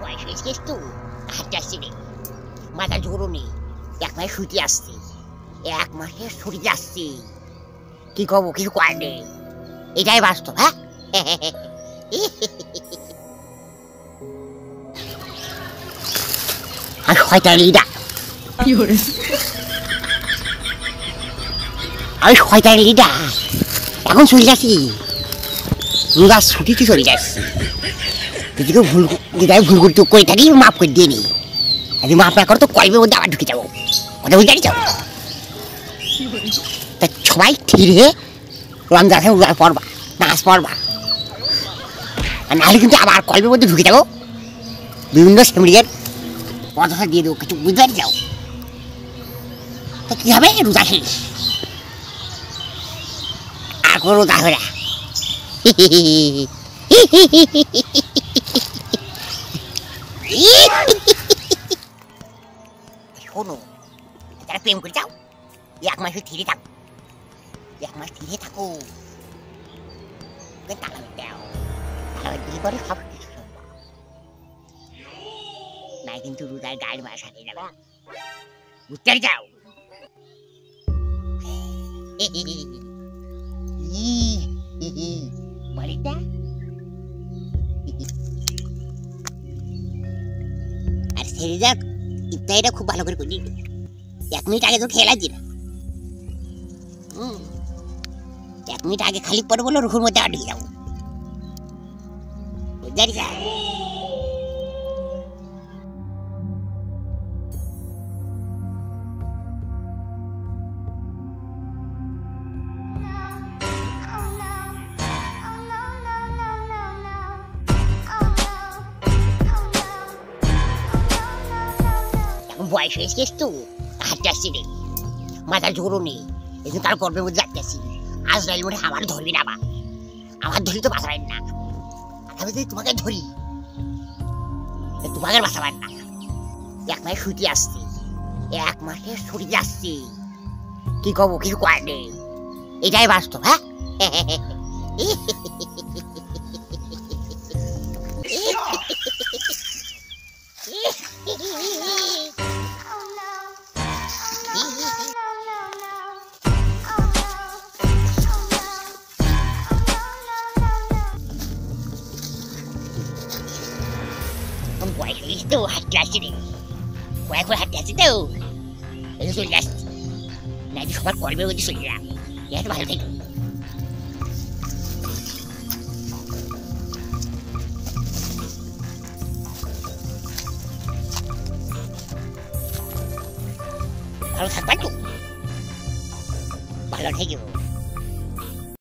বয়স হয়েছে তো হাঁটতে আসছি রে, মাথা জোরও নেই, এক মাসে ছুটি আসছি, এক মাসে ছুটি আসছি, কি করবো কিছু করার নেই, এটাই বাস্তব। হ্যাঁ আর শয়তান লিডার, আমি শয়তান লিডার এখন চলে যাচ্ছি, রোজার ছুটিতে চলে যাচ্ছি, যদি ভুল করতে করে থাকি মাফ করে দিয়ে নি, যদি মাফ না করো তো কয়েকবার মধ্যে আবার ঢুকে যাবো, কথা বুঝতে পারছো? তা সবাই ধীরে রমজানে রোজা পড়বা, নামাজ পড়বা, আর নাহলে কিন্তু আবার কয়েকবার মধ্যে ঢুকে যাবো, বিভিন্ন সেমিডিয়ার কথা দিয়ে দেবো, কিছু বুঝতে পারি যাও। তা কী হবে রোজা শেষ, আর কোনো রোজা হবে না। শোনো, যারা প্রেম করে যাও এক মাসে ধীরে থাকো, এক মাস ধীরে থাকো, তালা দাও, তালা দিয়ে পরে সব কিছু সম্ভব নাই, কিন্তু রোজার গায়ের মাস হারিয়ে যাবে, বুঝতে যাও। বাড়িটা আর সেরে যাক, ইফতারিটা খুব ভালো করে করি, 1 মিনিট আগে তো খেয়ে লাগছি না, 1 মিনিট আগে খালি পরে বলো রুখুর মধ্যে আটকে যাবো, বুঝতে পারছি? বয়স হয়েছে তো হাঁটতে আসছি রে, মাথা জোরও নেই, এই জন্য তার গর্বের মধ্যে যাচ্ছে আসছি, আজ রাইল মনে আমার ধরবি না, আমার ধরি তো বাঁচাবেন না, আমি যদি তোমাকে ধরি তোমাকে বাঁচাবেন না, 1 মাসে ছুটি আসছি, 1 মাসে ছুটি আসছি, কি করবো কিছু করার নেই, এটাই বাস্তব। হ্যাঁ বয়স হয়েছে তো হাঁটতে আসছি রে, কয়েক হাঁটতে আসছি তো এই চলে যাচ্ছি, না সবার করবে বলছি চলে যা, এত ভালো থেকো। ভালো থাকবা তো, ভালো থেকো।